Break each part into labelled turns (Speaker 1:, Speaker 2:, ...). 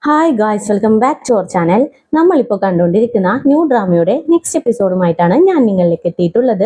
Speaker 1: Hi guys, welcome back to our channel. നമ്മളിപ്പോൾ കണ്ടുകൊണ്ടിരിക്കുന്ന new ഡ്രാമയുടെ next എപ്പിസോഡുമായിട്ടാണ് ഞാൻ നിങ്ങളിലേക്ക് എത്തിയിട്ടുള്ളത്.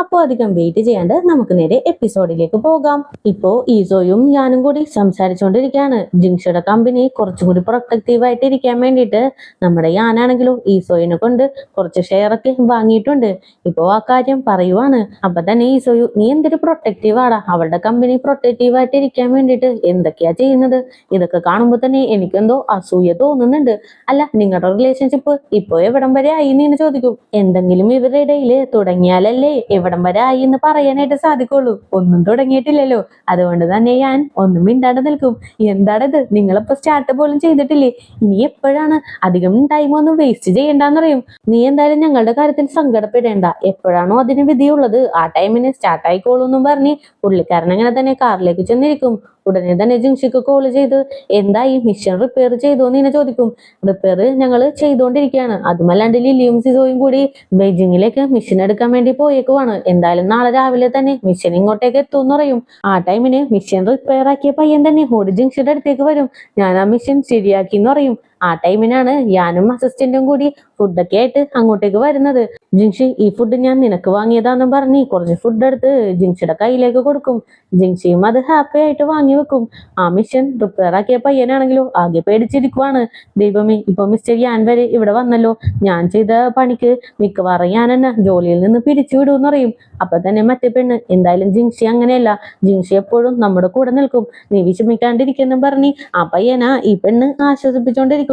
Speaker 1: അപ്പോൾ അധികം വെയിറ്റ് ചെയ്യാണ്ട് നമുക്ക് നേരെ എപ്പിസോഡിലേക്ക് പോകാം. ഇപ്പോൾ ഈസോയും ഞാനും കൂടി സംസാരിച്ചുകൊണ്ടിരിക്കുകയാണ്. ജിങ്ഷയുടെ കമ്പനി കുറച്ചും കൂടി പ്രൊട്ടക്റ്റീവ് ആയിട്ട് ഇരിക്കാൻ വേണ്ടിയിട്ട് നമ്മുടെ ഞാനാണെങ്കിലും ഈസോയിനെ കൊണ്ട് കുറച്ച് ഷെയർ ഒക്കെ വാങ്ങിയിട്ടുണ്ട്. ഇപ്പോൾ ആ കാര്യം പറയുവാണ്. അപ്പൊ തന്നെ ഈസോയു, നീ എന്തൊരു പ്രൊട്ടക്റ്റീവ് ആടാ, അവളുടെ കമ്പനി പ്രൊട്ടക്റ്റീവ് ആയിട്ട് ഇരിക്കാൻ വേണ്ടിയിട്ട് എന്തൊക്കെയാ ചെയ്യുന്നത്? ഇതൊക്കെ കാണുമ്പോൾ തന്നെ എനിക്കെന്തോ അസൂയ തോന്നുന്നുണ്ട്. അല്ല, നിങ്ങളുടെ റിലേഷൻഷിപ്പ് ഇപ്പൊ എവിടം വരെ ആയി എന്ന് ചോദിക്കും. എന്തെങ്കിലും ഇവരുടെ ഇടയിൽ തുടങ്ങിയാലല്ലേ എവിടം വരെ ആയി എന്ന് പറയാനായിട്ട് സാധിക്കുള്ളൂ. ഒന്നും തുടങ്ങിയിട്ടില്ലല്ലോ. അതുകൊണ്ട് തന്നെ ഞാൻ ഒന്നും മിണ്ടാണ്ട് നിൽക്കും. എന്താണിത്, നിങ്ങളിപ്പോ സ്റ്റാർട്ട് പോലും ചെയ്തിട്ടില്ലേ? ഇനി എപ്പോഴാണ്? അധികം ടൈം ഒന്നും വേസ്റ്റ് ചെയ്യണ്ടെന്ന് പറയും. നീ എന്തായാലും ഞങ്ങളുടെ കാര്യത്തിൽ സങ്കടപ്പെടേണ്ട. എപ്പോഴാണോ അതിന് വിധിയുള്ളത് ആ ടൈമിന് സ്റ്റാർട്ട് ആയിക്കോളൂ എന്നും പറഞ്ഞ് പുള്ളിക്കാരൻ അങ്ങനെ തന്നെ കാറിലേക്ക് ചെന്നിരിക്കും. ഉടനെ തന്നെ ജിങ്ഷിക്ക് കോൾ ചെയ്ത് എന്തായി, മിഷൻ റിപ്പയർ ചെയ്തോ എന്ന് ചോദിക്കും. റിപ്പയർ ഞങ്ങൾ ചെയ്തുകൊണ്ടിരിക്കുകയാണ്. അതുമല്ലാണ്ട് ലില്ലിയും സിസോയും കൂടി ബെയ്ജിങ്ങിലേക്ക് മിഷൻ എടുക്കാൻ വേണ്ടി പോയേക്കുവാണ്. എന്തായാലും നാളെ രാവിലെ തന്നെ മിഷൻ ഇങ്ങോട്ടേക്ക് എത്തും എന്ന് പറയും. ആ ടൈമിന് മിഷൻ റിപ്പയർ ആക്കിയ പയ്യൻ തന്നെ ഓടി ജിങ്ഷിയുടെ അടുത്തേക്ക് വരും. ഞാൻ ആ മിഷൻ ശരിയാക്കി എന്ന് പറയും. ആ ടൈമിനാണ് ഞാനും അസിസ്റ്റന്റും കൂടി ഫുഡൊക്കെ ആയിട്ട് അങ്ങോട്ടേക്ക് വരുന്നത്. ജിങ്ഷി, ഈ ഫുഡ് ഞാൻ നിനക്ക് വാങ്ങിയതാന്നും പറഞ്ഞ് കുറച്ച് ഫുഡ് എടുത്ത് ജിങ്ഷിയുടെ കയ്യിലേക്ക് കൊടുക്കും. ജിങ്ഷിയും അത് ഹാപ്പി ആയിട്ട് വാങ്ങി വെക്കും. ആ മിഷൻ റിപ്പയർ ആക്കിയ പയ്യനാണെങ്കിലോ ആകെ പേടിച്ചിരിക്കുവാണ്. ദൈവമേ, ഇപ്പൊ മിസ്റ്റർ ഞാൻ വരെ ഇവിടെ വന്നല്ലോ. ഞാൻ ചെയ്ത പണിക്ക് മിക്കവാറും ഞാൻ എന്നെ ജോലിയിൽ നിന്ന് പിരിച്ചു വിടുമെന്ന് പറയും. അപ്പൊ തന്നെ മറ്റേ പെണ്ണ്, എന്തായാലും ജിങ്ഷി അങ്ങനെയല്ല, ജിങ്ഷി എപ്പോഴും നമ്മുടെ കൂടെ നിൽക്കും, നീ വിഷമിക്കാണ്ടിരിക്കുന്നും പറഞ്ഞ് ആ പയ്യനാ ഈ പെണ്ണ് ആശ്വസിപ്പിച്ചോണ്ടിരിക്കും.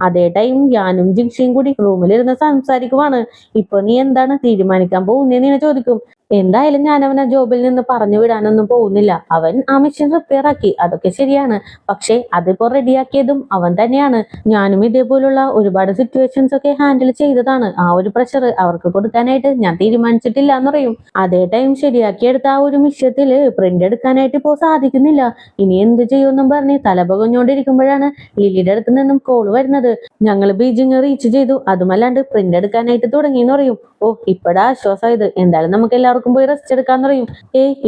Speaker 1: അതേ ടൈം ഞാനും ജിങ്ഷിയും കൂടി റൂമിലിരുന്ന് സംസാരിക്കുവാണ്. ഇപ്പൊ നീ എന്താണ് തീരുമാനിക്കാൻ പോകുന്നതെന്ന് ചോദിക്കും. എന്തായാലും ഞാൻ അവനെ ജോബിൽ നിന്ന് പറഞ്ഞു വിടാനൊന്നും പോകുന്നില്ല. അവൻ ആ മെഷീൻ റിപ്പയർ ആക്കി, അതൊക്കെ ശരിയാണ്. പക്ഷെ അതിപ്പോ റെഡിയാക്കിയതും അവൻ തന്നെയാണ്. ഞാനും ഇതേപോലുള്ള ഒരുപാട് സിറ്റുവേഷൻസ് ഒക്കെ ഹാൻഡിൽ ചെയ്തതാണ്. ആ ഒരു പ്രഷർ അവർക്ക് കൊടുക്കാനായിട്ട് ഞാൻ തീരുമാനിച്ചിട്ടില്ല എന്ന് പറയും. അതേ ടൈം ശരിയാക്കിയെടുത്ത ആ ഒരു മിഷ്യത്തില് പ്രിന്റ് എടുക്കാനായിട്ട് ഇപ്പോ സാധിക്കുന്നില്ല. ഇനി എന്ത് ചെയ്യുമെന്നും പറഞ്ഞ് തലപകഞ്ഞോണ്ടിരിക്കുമ്പോഴാണ് ലിലിയുടെ അടുത്ത് നിന്നും കോൾ വരുന്നത്. ഞങ്ങൾ ബീജിങ് റീച്ച് ചെയ്തു, അതുമല്ലാണ്ട് പ്രിന്റ് എടുക്കാനായിട്ട് തുടങ്ങി എന്ന് പറയും. ഓ, ഇപ്പഴാ ആശ്വാസമായത്. എന്തായാലും നമുക്ക് എല്ലാവർക്കും പോയി റെസ്റ്റ് എടുക്കാന്ന് പറയും.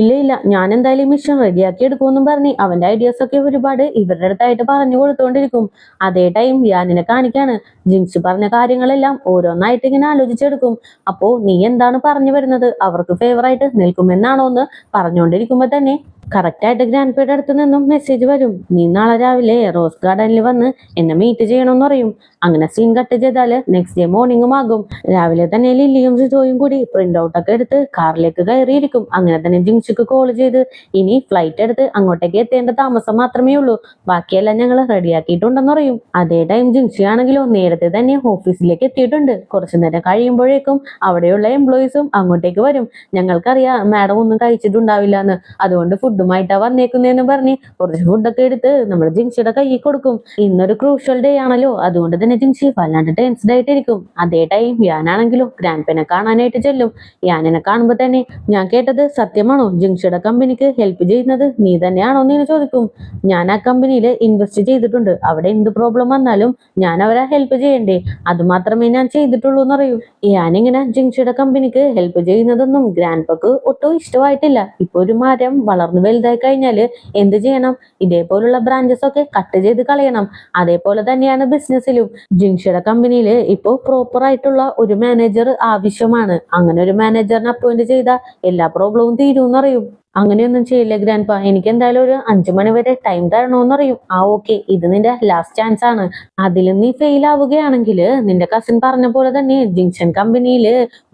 Speaker 1: ഇല്ല, ഞാൻ എന്തായാലും മിഷൻ റെഡിയാക്കി എടുക്കുമെന്നും പറഞ്ഞ് അവന്റെ ഐഡിയാസ് ഒക്കെ ഒരുപാട് ഇവരുടെ അടുത്തായിട്ട് പറഞ്ഞു കൊടുത്തോണ്ടിരിക്കും. അതേ ടൈം യാനിനെ കാണിക്കാണ്. ജിങ്സ് പറഞ്ഞ കാര്യങ്ങളെല്ലാം ഓരോന്നായിട്ട് ഇങ്ങനെ ആലോചിച്ചെടുക്കും. അപ്പോ നീ എന്താണ് പറഞ്ഞു വരുന്നത്? അവർക്ക് ഫേവറായിട്ട് നിൽക്കുമെന്നാണോ എന്ന് പറഞ്ഞുകൊണ്ടിരിക്കുമ്പോ തന്നെ കറക്റ്റ് ആയിട്ട് ഗ്രാൻഡ് പേയുടെ അടുത്ത് നിന്നും മെസ്സേജ് വരും. നീ നാളെ രാവിലെ റോസ് ഗാർഡനിൽ വന്ന് എന്നെ മീറ്റ് ചെയ്യണമെന്ന് പറയും. അങ്ങനെ സീൻ കട്ട് ചെയ്താല് നെക്സ്റ്റ് ഡേ മോർണിംഗും ആകും. രാവിലെ തന്നെ ലില്ലിയും സിജോയും കൂടി പ്രിന്റ് ഔട്ട് ഒക്കെ എടുത്ത് കാറിലേക്ക് കയറിയിരിക്കും. അങ്ങനെ തന്നെ ജിങ്ഷിക്ക് കോൾ ചെയ്ത് ഇനി ഫ്ലൈറ്റ് എടുത്ത് അങ്ങോട്ടേക്ക് എത്തേണ്ട താമസം മാത്രമേ ഉള്ളൂ, ബാക്കിയെല്ലാം ഞങ്ങൾ റെഡിയാക്കിയിട്ടുണ്ടെന്ന് പറയും. അതേ ടൈം ജിങ്ഷി ആണെങ്കിലോ നേരത്തെ തന്നെ ഓഫീസിലേക്ക് എത്തിയിട്ടുണ്ട്. കുറച്ചു നേരം കഴിയുമ്പോഴേക്കും അവിടെയുള്ള എംപ്ലോയീസും അങ്ങോട്ടേക്ക് വരും. ഞങ്ങൾക്കറിയാം മാഡം ഒന്നും കഴിച്ചിട്ടുണ്ടാവില്ല എന്ന്, അതുകൊണ്ട് ഫുഡുമായിട്ടാ വന്നേക്കുന്നതെന്ന് പറഞ്ഞ് കുറച്ച് ഫുഡൊക്കെ എടുത്ത് നമ്മുടെ ജിങ്ഷിയുടെ കയ്യിൽ കൊടുക്കും. ഇന്നൊരു ക്രൂഷ്യൽ ഡേ ആണല്ലോ, അതുകൊണ്ട് തന്നെ ജിങ്ഷി വല്ലാണ്ട് ടെൻസ്ഡ് ആയിട്ടിരിക്കും. അതേ ടൈം യാനാണെങ്കിലും ഗ്രാൻഡ് പെനെ കാണാനായിട്ട് ചെല്ലും. യാനിനെ കാണുമ്പോ തന്നെ, ഞാൻ കേട്ടത് സത്യമാണോ? ജിങ്ഷിയുടെ കമ്പനിക്ക് ഹെൽപ്പ് ചെയ്യുന്നത് നീ തന്നെയാണോ എന്ന് ചോദിക്കും. ഞാൻ ആ കമ്പനിയിൽ ഇൻവെസ്റ്റ് ചെയ്തിട്ടുണ്ട്, അവിടെ എന്ത് പ്രോബ്ലം വന്നാലും ഞാൻ അവരെ ഹെൽപ്പ് ചെയ്യണ്ടേ, അത് മാത്രമേ ഞാൻ ചെയ്തിട്ടുള്ളൂ എന്ന് പറയൂ. ഞാനിങ്ങനെ ജിങ്ഷിയുടെ കമ്പനിക്ക് ഹെൽപ്പ് ചെയ്യുന്നതൊന്നും ഗ്രാൻഡ് പക്ക് ഒട്ടും ഇഷ്ടമായിട്ടില്ല. ഇപ്പൊ ഒരു മരം വളർന്നു വലുതായി കഴിഞ്ഞാല് എന്ത് ചെയ്യണം? ഇതേപോലുള്ള ബ്രാഞ്ചസ് ഒക്കെ കട്ട് ചെയ്ത് കളയണം. അതേപോലെ തന്നെയാണ് ബിസിനസ്സിലും. ജിങ്ഷിയുടെ കമ്പനിയിൽ ഇപ്പോ പ്രോപ്പർ ആയിട്ടുള്ള ഒരു മാനേജർ ആവശ്യമാണ്. അങ്ങനെ ഒരു മാനേജറിനെ അപ്പോയിന്റ് ചെയ്താൽ എല്ലാ പ്രോബ്ലവും തീരുമെന്ന് അറിയും. അങ്ങനെയൊന്നും ചെയ്യില്ല ഗ്രാൻഡ് പാ, എനിക്ക് എന്തായാലും ഒരു 5 മണി വരെ ടൈം തരണോന്ന് അറിയും. ഓക്കെ, ഇത് നിന്റെ ലാസ്റ്റ് ചാൻസ് ആണ്. അതിലും നീ ഫെയിൽ ആവുകയാണെങ്കിൽ നിന്റെ കസിൻ പറഞ്ഞ പോലെ തന്നെ ജിങ്ഷൻ കമ്പനിയിൽ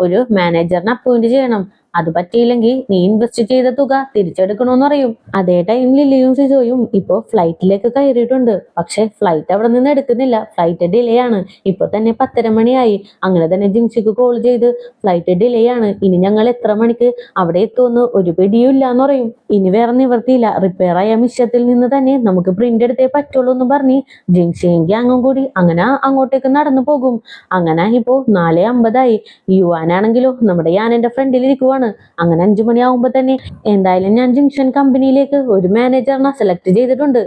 Speaker 1: ഒരു മാനേജറിനെ അപ്പോയിന്റ് ചെയ്യണം. അത് പറ്റിയില്ലെങ്കിൽ നീ ഇൻവെസ്റ്റ് ചെയ്ത തുക തിരിച്ചെടുക്കണോന്ന് പറയും. അതേ ടൈം ലില്ലിയും സിജോയും ഇപ്പോ ഫ്ലൈറ്റിലേക്ക് കയറിയിട്ടുണ്ട്. പക്ഷെ ഫ്ലൈറ്റ് അവിടെ നിന്ന് എടുക്കുന്നില്ല, ഫ്ലൈറ്റ് ഡിലേ ആണ്. ഇപ്പൊ തന്നെ 10:30 മണിയായി. അങ്ങനെ തന്നെ ജിങ്ഷിക്ക് കോൾ ചെയ്ത് ഫ്ലൈറ്റ് ഡിലേ ആണ്, ഇനി ഞങ്ങൾ എത്ര മണിക്ക് അവിടെ എത്തുമെന്ന് ഒരു പിടിയും ഇല്ല എന്ന് പറയും. ഇനി വേറെ നിവർത്തിയില്ല, റിപ്പയർ ആയ മിഷ്യത്തിൽ നിന്ന് തന്നെ നമുക്ക് പ്രിന്റ് എടുത്തേ പറ്റുള്ളൂ എന്ന് പറഞ്ഞ് ജിങ്ഷിയും ഗ്യാങ്ങും കൂടി അങ്ങനെ അങ്ങോട്ടേക്ക് നടന്നു പോകും. അങ്ങനെ ഇപ്പോ 4:50 യുവാനാണെങ്കിലോ നമ്മുടെ യാനെന്റെ ഫ്രണ്ടിൽ ഇരിക്കുവാണ്. പോവാണ്. അങ്ങനെ 5 മണിയാവുമ്പോ തന്നെ എന്തായാലും ഞാൻ ജംഗ്ഷൻ കമ്പനിയിലേക്ക് ഒരു മാനേജറിനെ സെലക്ട് ചെയ്തിട്ടുണ്ട്.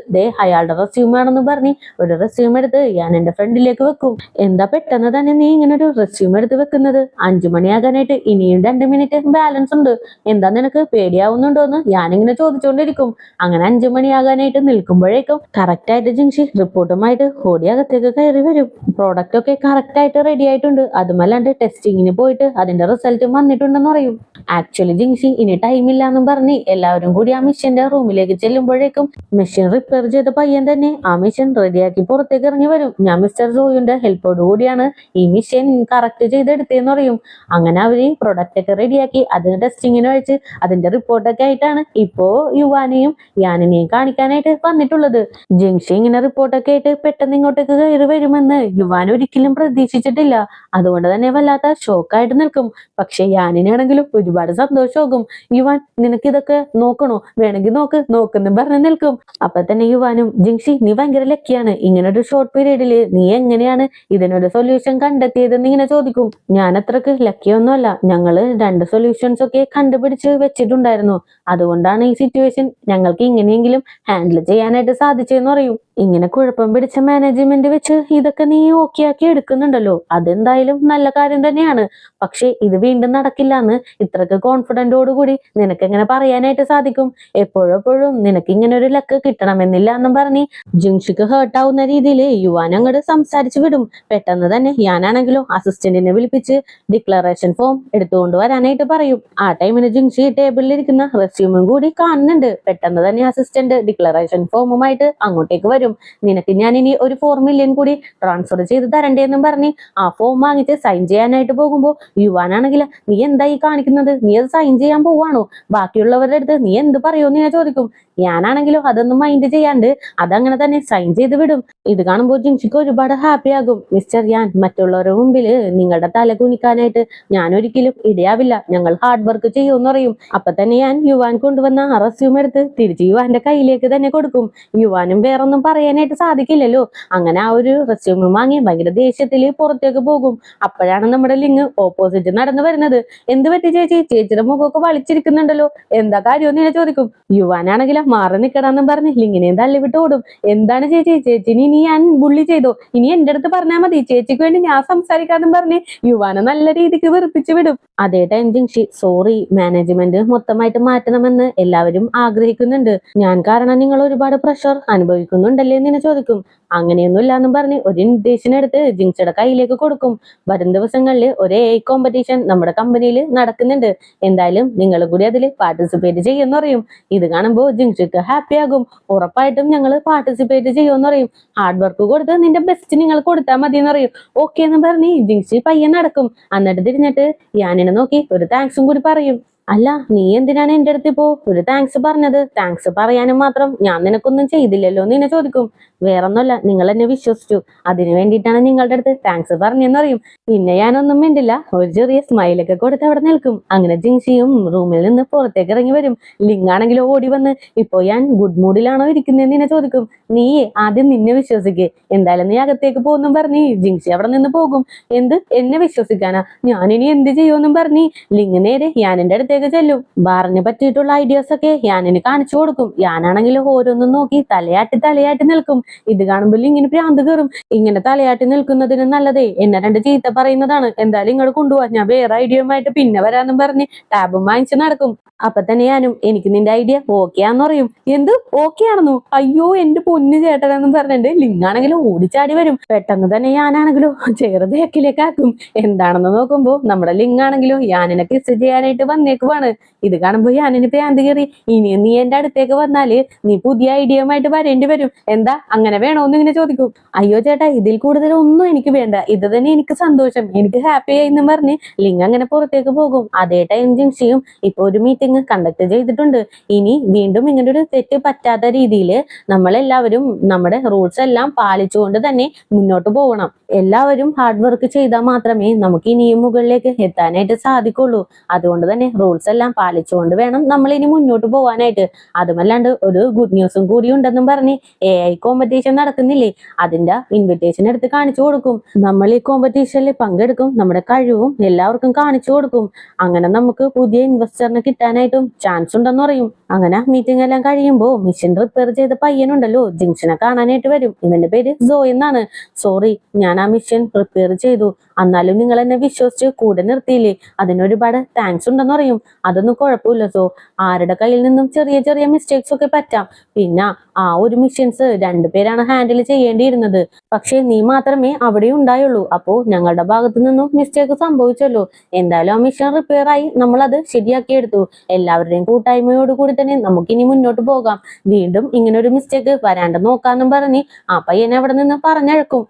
Speaker 1: അയാളുടെ റെസ്യൂം ആണെന്ന് പറഞ്ഞ് ഒരു റെസ്യൂം എടുത്ത് ഞാൻ എന്റെ ഫ്രണ്ടിലേക്ക് വെക്കും. എന്താ പെട്ടെന്ന് തന്നെ നീ ഇങ്ങനെ ഒരു റെസ്യൂം എടുത്ത് വെക്കുന്നത്? 5 മണിയാകാനായിട്ട് ഇനിയും 2 മിനിറ്റ് ബാലൻസ് ഉണ്ട്. എന്താ നിനക്ക് പേടിയാവുന്നുണ്ടോ എന്ന് ഞാനിങ്ങനെ ചോദിച്ചുകൊണ്ടിരിക്കും. അങ്ങനെ 5 മണിയാകാനായിട്ട് നിൽക്കുമ്പോഴേക്കും കറക്റ്റ് ആയിട്ട് ജിൻഷി റിപ്പോർട്ടുമായിട്ട് ഓടി അകത്തേക്ക് കയറി വരും. പ്രോഡക്റ്റ് ഒക്കെ കറക്റ്റ് ആയിട്ട് റെഡി ആയിട്ടുണ്ട്. അതുമല്ലാണ്ട് ടെസ്റ്റിങ്ങിന് പോയിട്ട് അതിന്റെ റിസൾട്ട് വന്നിട്ടുണ്ടെന്ന് പറയും. ആക്ച്വലി ജിൻഷി ഇനി ടൈമില്ല എന്നും പറഞ്ഞ് എല്ലാവരും കൂടി ആ മെഷീന്റെ റൂമിലേക്ക് ചെല്ലുമ്പോഴേക്കും മെഷീൻ റിപ്പയർ ചെയ്ത പയ്യൻ തന്നെ ആ മെഷീൻ റെഡിയാക്കി പുറത്തേക്ക് ഇറങ്ങി വരും. ഞാൻ മിസ്റ്റർ സോയുന്റെ ഹെൽപ്പോട് കൂടിയാണ് ഈ മെഷീൻ കറക്റ്റ് ചെയ്തെടുത്തേന്ന് പറയും. അങ്ങനെ അവര് പ്രൊഡക്റ്റ് ഒക്കെ റെഡിയാക്കി അതിന് ടെസ്റ്റിങ്ങിന് അയച്ച് അതിന്റെ റിപ്പോർട്ടൊക്കെ ആയിട്ടാണ് ഇപ്പോ യുവാനെയും യാനിനെയും കാണിക്കാനായിട്ട് വന്നിട്ടുള്ളത്. ജിൻഷി ഇങ്ങനെ റിപ്പോർട്ടൊക്കെ ആയിട്ട് പെട്ടെന്ന് ഇങ്ങോട്ടേക്ക് കയറി വരുമെന്ന് യുവാൻ ഒരിക്കലും പ്രതീക്ഷിച്ചിട്ടില്ല. അതുകൊണ്ട് തന്നെ വല്ലാത്ത ഷോക്കായിട്ട് നിൽക്കും. പക്ഷെ യാനിനാണെങ്കിലും ഒരുപാട് സന്തോഷമാകും. യുവാൻ നിനക്ക് ഇതൊക്കെ നോക്കണോ? വേണമെങ്കിൽ നോക്കെന്ന് പറഞ്ഞ് നിൽക്കും. അപ്പൊ തന്നെ യുവാനും ജിൻഷി നീ ഭയങ്കര ലക്കിയാണ്. ഇങ്ങനെ ഒരു ഷോർട്ട് പീരീഡില് നീ എങ്ങനെയാണ് ഇതിനൊരു സൊല്യൂഷൻ കണ്ടെത്തിയതെന്ന് ഇങ്ങനെ ചോദിക്കും. ഞാൻ അത്രക്ക് ലക്കിയൊന്നുമല്ല. ഞങ്ങള് 2 സൊല്യൂഷൻസ് ഒക്കെ കണ്ടുപിടിച്ച് വെച്ചിട്ടുണ്ടായിരുന്നു. അതുകൊണ്ടാണ് ഈ സിറ്റുവേഷൻ ഞങ്ങൾക്ക് ഇങ്ങനെയെങ്കിലും ഹാൻഡിൽ ചെയ്യാനായിട്ട് സാധിച്ചെന്ന് പറയും. ഇങ്ങനെ കുഴപ്പം പിടിച്ച മാനേജ്മെന്റ് വെച്ച് ഇതൊക്കെ നീ ഓക്കെ ആക്കി എടുക്കുന്നുണ്ടല്ലോ, അതെന്തായാലും നല്ല കാര്യം തന്നെയാണ്. പക്ഷെ ഇത് വീണ്ടും നടക്കില്ല എന്ന് ഇത്രക്ക് കോൺഫിഡന്റോടുകൂടി നിനക്ക് എങ്ങനെ പറയാനായിട്ട് സാധിക്കും? എപ്പോഴെപ്പോഴും നിനക്ക് ഇങ്ങനെ ഒരു ലക്ക് കിട്ടണമെന്നില്ല എന്നും പറഞ്ഞ് ജിൻഷിക്ക് ഹേർട്ട് ആവുന്ന രീതിയിൽ യുവാൻ അങ്ങോട്ട് സംസാരിച്ചു വിടും. പെട്ടെന്ന് തന്നെ ഞാനാണെങ്കിലോ അസിസ്റ്റന്റിനെ വിളിപ്പിച്ച് ഡിക്ലറേഷൻ ഫോം എടുത്തുകൊണ്ട് വരാനായിട്ട് പറയും. ആ ടൈമിന് ജിൻഷി ടേബിളിൽ ഇരിക്കുന്ന റെസ്യൂമും കൂടി കാണുന്നുണ്ട്. പെട്ടെന്ന് തന്നെ അസിസ്റ്റന്റ് ഡിക്ലറേഷൻ ഫോമുമായിട്ട് അങ്ങോട്ടേക്ക് വരും. നിനക്ക് ഞാൻ ഇനി ഒരു 4 മില്യൺ കൂടി ട്രാൻസ്ഫർ ചെയ്ത് തരണ്ടേന്നും പറഞ്ഞ് ആ ഫോം വാങ്ങിച്ച് സൈൻ ചെയ്യാനായിട്ട് പോകുമ്പോ യുവാനാണെങ്കിൽ നീ എന്തായി കാണിക്കുന്നത്? നീ അത് സൈൻ ചെയ്യാൻ പോവാണോ? ബാക്കിയുള്ളവരുടെ അടുത്ത് നീ എന്ത് പറയുമെന്ന് ഞാൻ ചോദിക്കും. ഞാനാണെങ്കിലോ അതൊന്നും മൈൻഡ് ചെയ്യാണ്ട് അതങ്ങനെ തന്നെ സൈൻ ചെയ്ത് വിടും. ഇത് കാണുമ്പോൾ ജിൻഷിക്ക് ഒരുപാട് ഹാപ്പി ആകും. മിസ്റ്റർ യാൻ, മറ്റുള്ളവരുടെ മുമ്പിൽ നിങ്ങളുടെ തല കുനിക്കാനായിട്ട് ഞാൻ ഒരിക്കലും ഇടയാവില്ല. ഞങ്ങൾ ഹാർഡ് വർക്ക് ചെയ്യുമെന്ന് പറയും. അപ്പൊ തന്നെ ഞാൻ യുവാൻ കൊണ്ടുവന്ന ആ റെസ്യൂം എടുത്ത് തിരിച്ച് യുവാന്റെ കയ്യിലേക്ക് തന്നെ കൊടുക്കും. യുവാനും വേറൊന്നും പറയാനായിട്ട് സാധിക്കില്ലല്ലോ. അങ്ങനെ ആ ഒരു റെസ്യൂം വാങ്ങി ഭയങ്കര ദേഷ്യത്തില് പുറത്തേക്ക് പോകും. അപ്പോഴാണ് നമ്മുടെ ലിങ് ഓപ്പോസിറ്റ് നടന്നു വരുന്നത്. എന്ത് പറ്റി ചേച്ചി? ചേച്ചിയുടെ മുഖമൊക്കെ വലിച്ചിരിക്കുന്നുണ്ടല്ലോ, എന്താ കാര്യമെന്ന് ഞാൻ ചോദിക്കും. യുവാനാണെങ്കിലും മാറി നിൽക്കണമെന്നും പറഞ്ഞ് ലിങ്ങിനെയും തള്ളിവിട്ട് ഓടും. എന്താണ് ചേച്ചി? ചേച്ചിന് ഇനി ഞാൻ ബുള്ളി ചെയ്തോ? ഇനി എന്റെ അടുത്ത് പറഞ്ഞാൽ മതി, ചേച്ചിക്ക് വേണ്ടി ഞാൻ സംസാരിക്കാന്നും പറഞ്ഞ് യുവാനെ നല്ല രീതിക്ക് വെറുപ്പിച്ചു വിടും. അതേ ടൈം ജിൻഷി സോറി, മാനേജ്മെന്റ് മൊത്തമായിട്ട് മാറ്റണമെന്ന് എല്ലാവരും ആഗ്രഹിക്കുന്നുണ്ട്. ഞാൻ കാരണം നിങ്ങൾ ഒരുപാട് പ്രഷർ അനുഭവിക്കുന്നുണ്ടല്ലേ എന്ന് ചോദിക്കും. അങ്ങനെയൊന്നും ഇല്ലാന്നും പറഞ്ഞ് ഒരു ഇൻവിറ്റേഷൻ എടുത്ത് ജിൻസിയുടെ കയ്യിലേക്ക് കൊടുക്കും. വരും ദിവസങ്ങളിൽ ഒരു AI കോമ്പറ്റീഷൻ നമ്മുടെ കമ്പനിയിൽ നടക്കുന്നുണ്ട്. എന്തായാലും നിങ്ങളും കൂടി അതിൽ പാർട്ടിസിപ്പേറ്റ് ചെയ്യുമെന്ന് പറയും. ഇത് കാണുമ്പോൾ ജിൻഷിക്ക് ഹാപ്പി ആകും. ഉറപ്പായിട്ടും ഞങ്ങൾ പാർട്ടിസിപ്പേറ്റ് ചെയ്യുമെന്ന് പറയും. ഹാർഡ് വർക്ക് കൊടുത്ത് നിന്റെ ബെസ്റ്റ് നിങ്ങൾ കൊടുത്താൽ മതി എന്ന് പറയും. ഓക്കെ എന്ന് പറഞ്ഞ് ജിൻഷി പയ്യൻ നടക്കും. എന്നിട്ട് തിരിഞ്ഞിട്ട് യാനിനെ നോക്കി ഒരു താങ്ക്സും കൂടി പറയും. അല്ല, നീ എന്തിനാണ് എന്റെ അടുത്ത് ഇപ്പോ ഒരു താങ്ക്സ് പറഞ്ഞത്? താങ്ക്സ് പറയാനും മാത്രം ഞാൻ നിനക്കൊന്നും ചെയ്തില്ലല്ലോ എന്ന് എന്നെ ചോദിക്കും. വേറൊന്നുമല്ല, നിങ്ങൾ എന്നെ വിശ്വസിച്ചു, അതിനു വേണ്ടിയിട്ടാണ് നിങ്ങളുടെ അടുത്ത് താങ്ക്സ് പറഞ്ഞെന്ന് പറയും. പിന്നെ ഞാനൊന്നും മിണ്ടില്ല, ഒരു ചെറിയ സ്മൈലൊക്കെ കൊടുത്ത് അവിടെ നിൽക്കും. അങ്ങനെ ജിൻഷിയും റൂമിൽ നിന്ന് പുറത്തേക്ക് ഇറങ്ങി വരും. ലിങ് ആണെങ്കിലും ഓടി വന്ന് ഇപ്പോ ഞാൻ ഗുഡ് മൂഡിലാണോ ഇരിക്കുന്നതെന്ന് എന്നെ ചോദിക്കും. നീ ആദ്യം നിന്നെ വിശ്വസിക്കേ, എന്തായാലും നീ അകത്തേക്ക് പോകുന്നും പറഞ്ഞ് ജിൻഷി അവിടെ നിന്ന് പോകും. എന്ത് എന്നെ വിശ്വസിക്കാനാ? ഞാനിനി എന്ത് ചെയ്യുമെന്നും പറഞ്ഞ് ലിങ് നേരെ യാനിന്റെ അടുത്തേക്ക് ചെല്ലും. ബാറിനെ പറ്റിയിട്ടുള്ള ഐഡിയാസ് ഒക്കെ യാനിന് കാണിച്ചു കൊടുക്കും. യാനാണെങ്കിലും ഓരോന്നും നോക്കി തലയാട്ടി നിൽക്കും. ഇത് കാണുമ്പോൾ ഇങ്ങനെ ഭ്രാന്ത് കയറും. ഇങ്ങനെ തലയാട്ടി നിൽക്കുന്നതിന് നല്ലതേ എന്നെ 2 ചീത്ത പറയുന്നതാണ്. എന്തായാലും ഇങ്ങോട്ട് കൊണ്ടുപോവാ, ഞാൻ വേറെ ഐഡിയയുമായിട്ട് പിന്നെ വരാന്നും പറഞ്ഞ് ടാബും വാങ്ങിച്ച് നടക്കും. അപ്പൊ തന്നെ ഞാനും എനിക്ക് നിന്റെ ഐഡിയ ഓക്കെയാന്ന് പറയും. എന്ത് ഓക്കെ ആണെന്നോ? അയ്യോ എന്റെ പൊന്നു ചേട്ടനെന്നും പറഞ്ഞിട്ട് ലിങ്ങാണെങ്കിലും ഓടിച്ചാടി വരും. പെട്ടെന്ന് തന്നെ ഞാനാണെങ്കിലോ ചെറു ബേക്കിലേക്കാക്കും. എന്താണെന്ന് നോക്കുമ്പോ നമ്മുടെ ലിങ്ങാണെങ്കിലോ യാനിനെ കിസ് ചെയ്യാനായിട്ട് വന്നേക്കുവാണ്. ഇത് കാണുമ്പോ യാനിന് ഭ്രാന്ത് കയറി. ഇനിയും നീ എന്റെ അടുത്തേക്ക് വന്നാല് നീ പുതിയ ഐഡിയയുമായിട്ട് വരേണ്ടി വരും. എന്താ അങ്ങനെ വേണോന്ന് ഇങ്ങനെ ചോദിക്കും. അയ്യോ ചേട്ടാ, ഇതിൽ കൂടുതൽ ഒന്നും എനിക്ക് വേണ്ട, ഇത് തന്നെ എനിക്ക് സന്തോഷം, എനിക്ക് ഹാപ്പി ആയി എന്ന് പറഞ്ഞ് ലിങ് അങ്ങനെ പുറത്തേക്ക് പോകും. അതേ ടൈം ജിൻഷിയും ഇപ്പൊ ഒരു മീറ്റിംഗ് കണ്ടക്ട് ചെയ്തിട്ടുണ്ട്. ഇനി വീണ്ടും ഇങ്ങനെ ഒരു തെറ്റ് പറ്റാത്ത രീതിയിൽ നമ്മളെല്ലാവരും നമ്മുടെ റൂൾസ് എല്ലാം പാലിച്ചുകൊണ്ട് തന്നെ മുന്നോട്ട് പോകണം. എല്ലാവരും ഹാർഡ് വർക്ക് ചെയ്താൽ മാത്രമേ നമുക്ക് ഇനിയും മുകളിലേക്ക് എത്താനായിട്ട് സാധിക്കുള്ളൂ. അതുകൊണ്ട് തന്നെ റൂൾസ് എല്ലാം പാലിച്ചുകൊണ്ട് വേണം നമ്മൾ ഇനി മുന്നോട്ട് പോകാനായിട്ട്. അതുമല്ലാണ്ട് ഒരു ഗുഡ് ന്യൂസും കൂടി ഉണ്ടെന്നും പറഞ്ഞ് AI കോമ്പറ്റീഷൻ നടക്കുന്നില്ലേ, അതിന്റെ ഇൻവിറ്റേഷൻ എടുത്ത് കാണിച്ചു കൊടുക്കും. നമ്മൾ ഈ കോമ്പറ്റീഷനിൽ പങ്കെടുക്കും, നമ്മുടെ കഴിവും എല്ലാവർക്കും കാണിച്ചു കൊടുക്കും. അങ്ങനെ നമുക്ക് പുതിയ ഇൻവെസ്റ്ററിനെ കിട്ടാനായിട്ടും ചാൻസ് ഉണ്ടെന്ന് പറയും. അങ്ങനെ മീറ്റിംഗ് എല്ലാം കഴിയുമ്പോൾ മിഷൻ റിപ്പയർ ചെയ്ത പയ്യനുണ്ടല്ലോ ജിങ്ഷനെ കാണാനായിട്ട് വരും. ഇവന്റെ പേര് സോ എന്നാണ്. സോറി, ഞാൻ ആ മിഷൻ റിപ്പയർ ചെയ്തു, എന്നാലും നിങ്ങൾ എന്നെ വിശ്വസിച്ച് കൂടെ നിർത്തിയില്ലേ, അതിനൊരുപാട് താങ്ക്സ് ഉണ്ടെന്ന് പറയും. അതൊന്നും കുഴപ്പമില്ല സോ, ആരുടെ കയ്യിൽ നിന്നും ചെറിയ ചെറിയ മിസ്റ്റേക്സ് ഒക്കെ പറ്റാം. പിന്നെ ആ ഒരു മിഷൻസ് രണ്ടുപേരാണ് ഹാൻഡിൽ ചെയ്യേണ്ടിയിരുന്നത്, പക്ഷെ നീ മാത്രമേ അവിടെ ഉണ്ടായുള്ളൂ. അപ്പോ ഞങ്ങളുടെ ഭാഗത്തു നിന്നും മിസ്റ്റേക്ക് സംഭവിച്ചല്ലോ. എന്തായാലും ആ മിഷൻ റിപ്പയർ ആയി, നമ്മൾ അത് ശരിയാക്കി എടുത്തു. എല്ലാവരുടെയും കൂട്ടായ്മയോട് കൂടി തന്നെ നമുക്കിനി മുന്നോട്ട് പോകാം. വീണ്ടും ഇങ്ങനെ ഒരു മിസ്റ്റേക്ക് വരാണ്ട് നോക്കാന്നും പറഞ്ഞ് ആ പയ്യനെ അവിടെ നിന്ന് പറഞ്ഞഴക്കും.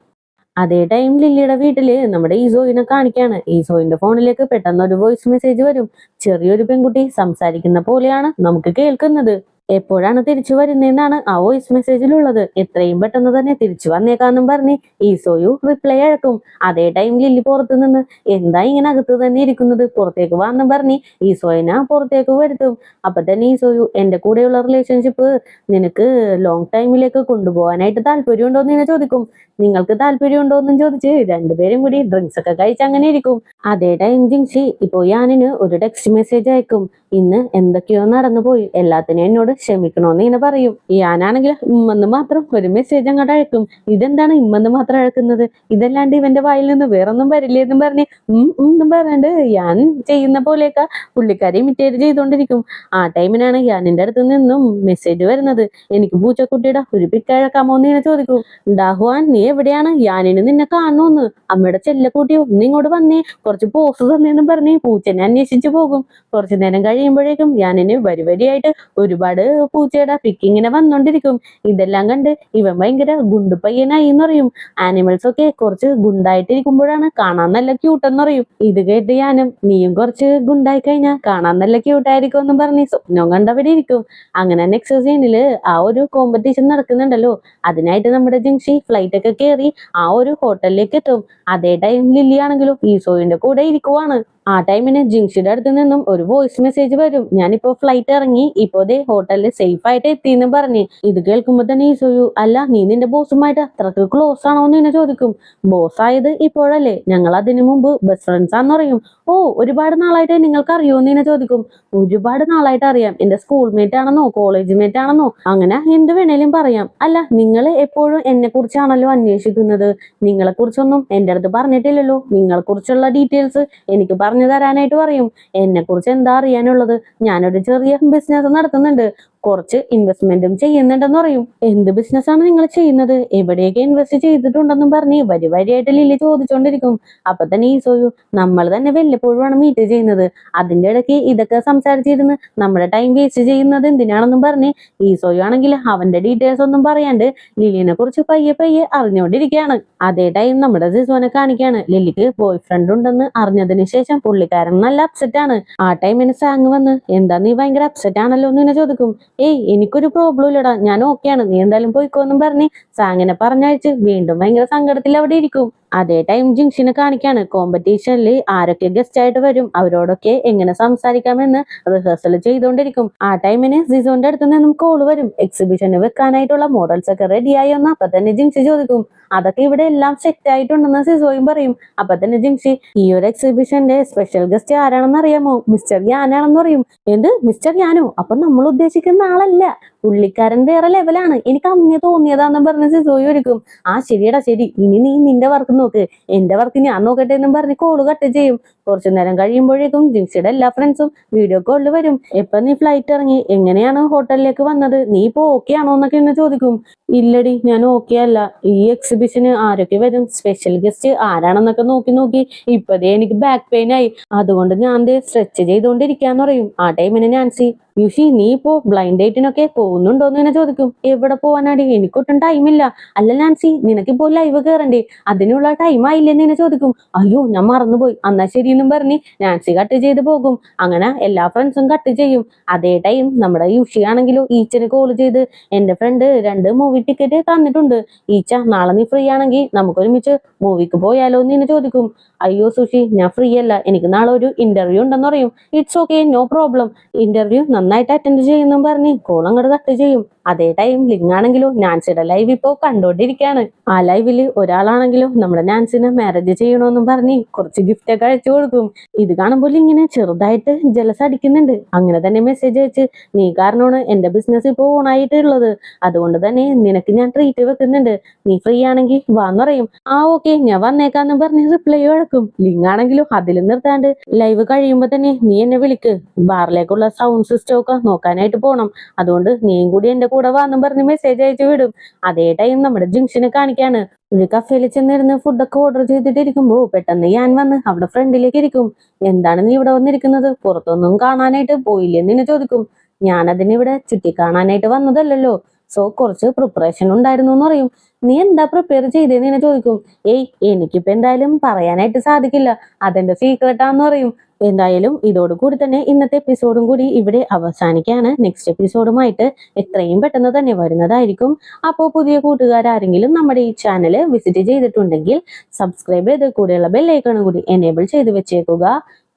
Speaker 1: അതേ ടൈം ലില്ലിയുടെ വീട്ടില് നമ്മുടെ ഈസോയിനെ കാണിക്കാണ്. ഈസോയിന്റെ ഫോണിലേക്ക് പെട്ടെന്ന് ഒരു വോയിസ് മെസ്സേജ് വരും. ചെറിയൊരു പെൺകുട്ടി സംസാരിക്കുന്ന പോലെയാണ് നമുക്ക് കേൾക്കുന്നത്. എപ്പോഴാണ് തിരിച്ചു വരുന്നതെന്നാണ് ആ വോയിസ് മെസ്സേജിലുള്ളത്. എത്രയും പെട്ടെന്ന് തന്നെ തിരിച്ചു വന്നേക്കാന്നും പറഞ്ഞ് ഈസോയു റിപ്ലൈ അഴക്കും. അതേ ടൈം ലില്ലി പുറത്തു നിന്ന് എന്താ ഇങ്ങനെ അകത്ത് തന്നെ ഇരിക്കുന്നത്, പുറത്തേക്ക് വാന്നും പറഞ്ഞ് ഈസോയിനെ പുറത്തേക്ക് വരുത്തും. അപ്പൊ തന്നെ ഈസോയു, എന്റെ കൂടെയുള്ള റിലേഷൻഷിപ്പ് നിനക്ക് ലോങ് ടൈമിലേക്ക് കൊണ്ടുപോകാനായിട്ട് താല്പര്യമുണ്ടോ എന്ന് ഇങ്ങനെ ചോദിക്കും. നിങ്ങൾക്ക് താല്പര്യമുണ്ടോ എന്നും ചോദിച്ച് രണ്ടുപേരും കൂടി ഡ്രിങ്ക്സ് ഒക്കെ കഴിച്ച് അങ്ങനെ ഇരിക്കും. അതേ ടൈം ജിങ്ഷി ഇപ്പോ യാനിന് ഒരു ടെക്സ്റ്റ് മെസ്സേജ് അയക്കും. ഇന്ന് എന്തൊക്കെയോ നടന്നുപോയി, എല്ലാത്തിനും എന്നോട് ക്ഷമിക്കണോന്ന് ഇങ്ങനെ പറയും. ഞാനാണെങ്കിൽ ഇമ്മെന്ന് മാത്രം ഒരു മെസ്സേജ് അങ്ങോട്ട് അയക്കും. ഇതെന്താണ് ഇമ്മെന്ന് മാത്രം അയക്കുന്നത്, ഇതല്ലാണ്ട് ഇവന്റെ വായിൽ നിന്ന് വേറൊന്നും വരില്ലേ എന്നും പറഞ്ഞ് എന്നും പറഞ്ഞിട്ട് ഞാൻ ചെയ്യുന്ന പോലെയൊക്കെ പുള്ളിക്കാരി ഇമിറ്റേറ്റ് ചെയ്തുകൊണ്ടിരിക്കും. ആ ടൈമിനാണ് യാനിന്റെ അടുത്ത് നിന്നും മെസ്സേജ് വരുന്നത്. എനിക്ക് പൂച്ചക്കുട്ടിയുടെ ഒരു പിക്കഴക്കാമോ എന്ന് ഇങ്ങനെ ചോദിക്കും. ഡാഹുവാൻ, നീ എവിടെയാണ്, യാനിന് നിന്നെ കാണുമെന്ന്. അമ്മയുടെ ചെല്ലക്കൂട്ടി ഒന്ന് ഇങ്ങോട്ട് വന്നേ, കുറച്ച് പോസ് തന്നേന്നും പറഞ്ഞ് പൂച്ചനെ അന്വേഷിച്ചു പോകും. കുറച്ചു നേരം കഴിയുമ്പോഴേക്കും യാനിന് വരിവരിയായിട്ട് ഒരുപാട് പൂച്ചയുടെ പിക്കിങ്ങനെ വന്നോണ്ടിരിക്കും. ഇതെല്ലാം കണ്ട് ഇവൻ ഭയങ്കര ഗുണ്ടു പയ്യനായി എന്ന് പറയും. ആനിമൽസ് ഒക്കെ കുറച്ച് ഗുണ്ടായിട്ടിരിക്കുമ്പോഴാണ് കാണാൻ നല്ല ക്യൂട്ടെന്ന് പറയും. ഇത് കേട്ട് യാനും, നീയും കുറച്ച് ഗുണ്ടായി കഴിഞ്ഞാൽ കാണാൻ നല്ല ക്യൂട്ടായിരിക്കും എന്നും പറഞ്ഞ് സ്വപ്നം കണ്ടവിടെ ഇരിക്കും. അങ്ങനെ നെക്സ്റ്റ് സീനില് ആ ഒരു കോമ്പറ്റീഷൻ നടക്കുന്നുണ്ടല്ലോ, അതിനായിട്ട് നമ്മുടെ ജിങ്ഷി ഫ്ലൈറ്റ് ഒക്കെ കയറി ആ ഒരു ഹോട്ടലിലേക്ക് എത്തും. അതേ ടൈം ലില്ലി ആണെങ്കിലും ഈസോയിന്റെ കൂടെ ഇരിക്കുവാണ്. ആ ടൈമിന് ജിങ്ഷിയുടെ അടുത്ത് നിന്നും ഒരു വോയിസ് മെസ്സേജ് വരും. ഞാനിപ്പോ ഫ്ലൈറ്റ് ഇറങ്ങി, ഇപ്പോ ദേ ഹോട്ടലിൽ സേഫ് ആയിട്ട് എത്തിയെന്ന് പറഞ്ഞ്. ഇത് കേൾക്കുമ്പോ തന്നെ ഈസോയു, അല്ല നീ നിന്റെ ബോസുമായിട്ട് അത്രക്ക് ക്ലോസ് ആണോ എന്ന് ചോദിക്കും. ബോസ് ആയത് ഇപ്പോഴല്ലേ, ഞങ്ങൾ അതിനു മുമ്പ് ബെസ്റ്റ് ഫ്രണ്ട്സ് ആന്ന് പറയും. ഓ, ഒരുപാട് നാളായിട്ട് നിങ്ങൾക്ക് അറിയുമോ എന്ന് ചോദിക്കും. ഒരുപാട് നാളായിട്ട് അറിയാം, എന്റെ സ്കൂൾ മേറ്റ് ആണെന്നോ കോളേജ് മേറ്റ് ആണെന്നോ അങ്ങനെ എന്ത് വേണേലും പറയാം. അല്ല, നിങ്ങൾ എപ്പോഴും എന്നെ കുറിച്ചാണല്ലോ അന്വേഷിക്കുന്നത്, നിങ്ങളെ കുറിച്ചൊന്നും എന്റെ അടുത്ത് പറഞ്ഞിട്ടില്ലല്ലോ. നിങ്ങളെ കുറിച്ചുള്ള ഡീറ്റെയിൽസ് എനിക്ക് പറഞ്ഞു തരാനായിട്ട് പറയും. എന്നെ കുറിച്ച് എന്താ അറിയാനുള്ളത്, ഞാനൊരു ചെറിയ ബിസിനസ് നടത്തുന്നുണ്ട്, കുറച്ച് ഇൻവെസ്റ്റ്മെന്റും ചെയ്യുന്നുണ്ടെന്ന് പറയും. എന്ത് ബിസിനസ് ആണ് നിങ്ങൾ ചെയ്യുന്നത്, എവിടെയൊക്കെ ഇൻവെസ്റ്റ് ചെയ്തിട്ടുണ്ടെന്നും പറഞ്ഞ് വരിയായിട്ട് ലില്ലി ചോദിച്ചോണ്ടിരിക്കും. അപ്പൊ തന്നെ ഈസോയു, നമ്മൾ തന്നെ വല്ലപ്പോഴുമാണ് മീറ്റ് ചെയ്യുന്നത്, അതിന്റെ ഇടയ്ക്ക് ഇതൊക്കെ സംസാരിച്ചിരുന്ന് നമ്മുടെ ടൈം വേസ്റ്റ് ചെയ്യുന്നത് എന്തിനാണെന്നും പറഞ്ഞ് ഈസോയു ആണെങ്കിൽ അവന്റെ ഡീറ്റെയിൽസ് ഒന്നും പറയാണ്ട് ലില്ലിനെ കുറിച്ച് പയ്യെ അറിഞ്ഞുകൊണ്ടിരിക്കുകയാണ്. അതേ ടൈം നമ്മുടെ സിസോനെ കാണിക്കാണ്. ലില്ലിക്ക് ബോയ് ഫ്രണ്ട് ഉണ്ടെന്ന് അറിഞ്ഞതിന് ശേഷം പുള്ളിക്കാരൻ നല്ല അപ്സെറ്റ് ആണ്. ആ ടൈമിന് സാങ് വന്ന്, എന്താ നീ ഭയങ്കര അപ്സെറ്റ് ആണല്ലോ എന്ന് ചോദിക്കും. ഏയ്, എനിക്കൊരു പ്രോബ്ലം ഇല്ലടാ, ഞാൻ ഓക്കെയാണ്, നീ എന്തായാലും പോയിക്കോന്നും പറഞ്ഞ് സാങ്ങിനെ പറഞ്ഞയച്ച് വീണ്ടും ഭയങ്കര സങ്കടത്തിൽ അവിടെ ഇരിക്കും. അതേ ടൈം ജിങ്ഷിനെ കാണിക്കാണ്. കോമ്പറ്റീഷനിൽ ആരൊക്കെ ഗസ്റ്റ് ആയിട്ട് വരും, അവരോടൊക്കെ എങ്ങനെ സംസാരിക്കാമെന്ന് റിഹേഴ്സൽ ചെയ്തുകൊണ്ടിരിക്കും. ആ ടൈമിന് സിസോന്റെ അടുത്ത് നിന്നും കോള് വരും. എക്സിബിഷന് വെക്കാനായിട്ടുള്ള മോഡൽസ് ഒക്കെ റെഡിയായി എന്ന് അപ്പൊ തന്നെ ജിങ്ഷി ചോദിക്കും. അതൊക്കെ ഇവിടെ എല്ലാം സെറ്റ് ആയിട്ടുണ്ടെന്ന് സിസോയും പറയും. അപ്പൊ തന്നെ ജിങ്ഷി, ഈ ഒരു എക്സിബിഷന്റെ സ്പെഷ്യൽ ഗസ്റ്റ് ആരാണെന്ന് അറിയാമോ, മിസ്റ്റർ യാനാണെന്ന് പറയും. എന്ത്, മിസ്റ്റർ യാനോ? അപ്പൊ നമ്മൾ ഉദ്ദേശിക്കുന്ന ആളല്ല, പുള്ളിക്കാരൻ വേറെ ലെവലാണ്, എനിക്ക് അമ്മയെ തോന്നിയതാന്ന് പറഞ്ഞ് സിസോയും ഒരുക്കും. ആ ശരിയടാ ശരി, ഇനി നീ നിന്റെ വർക്ക് നോക്ക്, എന്റെ വർക്ക് ഞാൻ നോക്കട്ടെ എന്നും പറഞ്ഞ് കോള് കട്ട് ചെയ്യും. കുറച്ചു നേരം കഴിയുമ്പോഴേക്കും ജിങ്ഷിയുടെ എല്ലാ ഫ്രണ്ട്സും വീഡിയോ കോളിൽ വരും. എപ്പൊ നീ ഫ്ലൈറ്റ് ഇറങ്ങി, എങ്ങനെയാണ് ഹോട്ടലിലേക്ക് വന്നത്, നീ ഇപ്പൊ ഓക്കെ ആണോ എന്നൊക്കെ എന്ന് ചോദിക്കും. ഇല്ലടി, ഞാൻ ഓക്കെ അല്ല, ഈ എക്സിബിഷന് ആരൊക്കെ വരും, സ്പെഷ്യൽ ഗസ്റ്റ് ആരാണെന്നൊക്കെ നോക്കി ഇപ്പതേ എനിക്ക് ബാക്ക് പെയിൻ ആയി, അതുകൊണ്ട് ഞാൻ സ്ട്രെച്ച് ചെയ്തുകൊണ്ടിരിക്കാന്ന് പറയും. ആ ടൈമിന് നാൻസി, യുഷി നീ ഇപ്പോ ബ്ലൈൻഡ് ഡേറ്റിനൊക്കെ പോവും പോകുന്നുണ്ടോന്ന് ഇങ്ങനെ ചോദിക്കും. എവിടെ പോവാനാടി, എനിക്കൊട്ടും ടൈമില്ല. അല്ല നാൻസി, നിനക്കിപ്പോ ലൈവ് കയറണ്ടേ, അതിനുള്ള ടൈം ആയില്ലെന്ന് ഇങ്ങനെ ചോദിക്കും. അയ്യോ ഞാൻ മറന്നുപോയി, എന്നാ ശരിയെന്നും പറഞ്ഞ് നാൻസി കട്ട് ചെയ്ത് പോകും. അങ്ങനെ എല്ലാ ഫ്രണ്ട്സും കട്ട് ചെയ്യും. അതേ ടൈം നമ്മുടെ യുഷിയാണെങ്കിലോ ഈച്ചന് കോൾ ചെയ്ത്, എന്റെ ഫ്രണ്ട് 2 മൂവി ടിക്കറ്റ് തന്നിട്ടുണ്ട്, ഈച്ച നാളെ നീ ഫ്രീ ആണെങ്കിൽ നമുക്ക് ഒരുമിച്ച് മൂവിക്ക് പോയാലോ എന്ന് ഇങ്ങനെ ചോദിക്കും. അയ്യോ സുഷി, ഞാൻ ഫ്രീ അല്ല, എനിക്ക് നാളെ ഒരു ഇന്റർവ്യൂ ഉണ്ടെന്ന് പറയും. It's okay, no problem. Interview നന്നായിട്ട് അറ്റൻഡ് ചെയ്യുന്നു പറഞ്ഞ് കോൾ അങ്ങോട്ട് കട്ട് ചെയ്യും. അതേ ടൈം ലിങ് ആണെങ്കിലോ നാൻസിയുടെ ലൈവ് ഇപ്പോ കണ്ടോണ്ടിരിക്കുകയാണ്. ആ ലൈവില് ഒരാളാണെങ്കിലോ നമ്മുടെ നാൻസിനെ മാരേജ് ചെയ്യണമെന്നും പറഞ്ഞ് കുറച്ച് ഗിഫ്റ്റ് ഒക്കെ അയച്ചു കൊടുക്കും. ഇത് കാണുമ്പോൾ ഇങ്ങനെ ചെറുതായിട്ട് ജലസ് അടിക്കുന്നുണ്ട്. അങ്ങനെ തന്നെ മെസ്സേജ് അയച്ച്, നീ കാരണമാണ് എന്റെ ബിസിനസ് ഇപ്പോൾ ഓണായിട്ടുള്ളത്, അതുകൊണ്ട് തന്നെ നിനക്ക് ഞാൻ ട്രീറ്റ് വെക്കുന്നുണ്ട്, നീ ഫ്രീ ആണെങ്കിൽ വാന്ന് പറയും. ആ ഓക്കെ ഞാൻ വന്നേക്കാന്ന് പറഞ്ഞ് റിപ്ലൈ വഴക്കും. ലിങ് ആണെങ്കിലും അതിൽ നിർത്താണ്ട്, ലൈവ് കഴിയുമ്പോ തന്നെ നീ എന്നെ വിളിക്ക്, ബാറിലേക്കുള്ള സൗണ്ട് സിസ്റ്റം ഒക്കെ നോക്കാനായിട്ട് പോണം, അതുകൊണ്ട് നീയും കൂടി എന്റെ കൂടെ വാന്നും പറഞ്ഞ് മെസ്സേജ് അയച്ചു വിടും. അതേ ടൈം നമ്മുടെ ജംഗ്ഷനെ കാണിക്കാണ്. ഒരു കഫേയിൽ ചെന്നിരുന്ന് ഫുഡൊക്കെ ഓർഡർ ചെയ്തിട്ടിരിക്കുമ്പോ പെട്ടെന്ന് ഞാൻ വന്ന് അവിടെ ഫ്രണ്ടിലേക്ക് ഇരിക്കും. എന്താണ് നീ ഇവിടെ വന്നിരിക്കുന്നത്, പുറത്തൊന്നും കാണാനായിട്ട് പോയില്ലെന്ന് എന്നെ ചോദിക്കും. ഞാനതിനിവിടെ ചുറ്റി കാണാനായിട്ട് വന്നതല്ലല്ലോ, സോ കുറച്ച് പ്രിപ്പറേഷൻ ഉണ്ടായിരുന്നു എന്ന് പറയും. നീ എന്താ പ്രിപ്പയർ ചെയ്തേന്ന് എന്നെ ചോദിക്കും. ഏയ് എനിക്കിപ്പോ എന്തായാലും പറയാനായിട്ട് സാധിക്കില്ല, അതെന്റെ സീക്രട്ടാന്ന് പറയും. എന്തായാലും ഇതോടുകൂടി തന്നെ ഇന്നത്തെ എപ്പിസോഡും കൂടി ഇവിടെ അവസാനിക്കാണ്. നെക്സ്റ്റ് എപ്പിസോഡുമായിട്ട് എത്രയും പെട്ടെന്ന് തന്നെ വരുന്നതായിരിക്കും. അപ്പോൾ പുതിയ കൂട്ടുകാരെങ്കിലും നമ്മുടെ ഈ ചാനൽ വിസിറ്റ് ചെയ്തിട്ടുണ്ടെങ്കിൽ സബ്സ്ക്രൈബ് ചെയ്ത് കൂടെയുള്ള ബെല്ലൈക്കണും കൂടി എനേബിൾ ചെയ്ത് വെച്ചേക്കുക.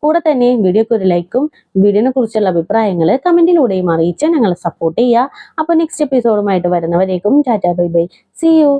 Speaker 1: കൂടെ തന്നെ വീഡിയോക്ക് ഒരു ലൈക്കും വീഡിയോനെ കുറിച്ചുള്ള അഭിപ്രായങ്ങൾ കമന്റിലൂടെയും അറിയിച്ച് ഞങ്ങളെ സപ്പോർട്ട് ചെയ്യുക. അപ്പോൾ നെക്സ്റ്റ് എപ്പിസോഡുമായിട്ട് വരുന്നവരേക്കും tata bye bye, see U.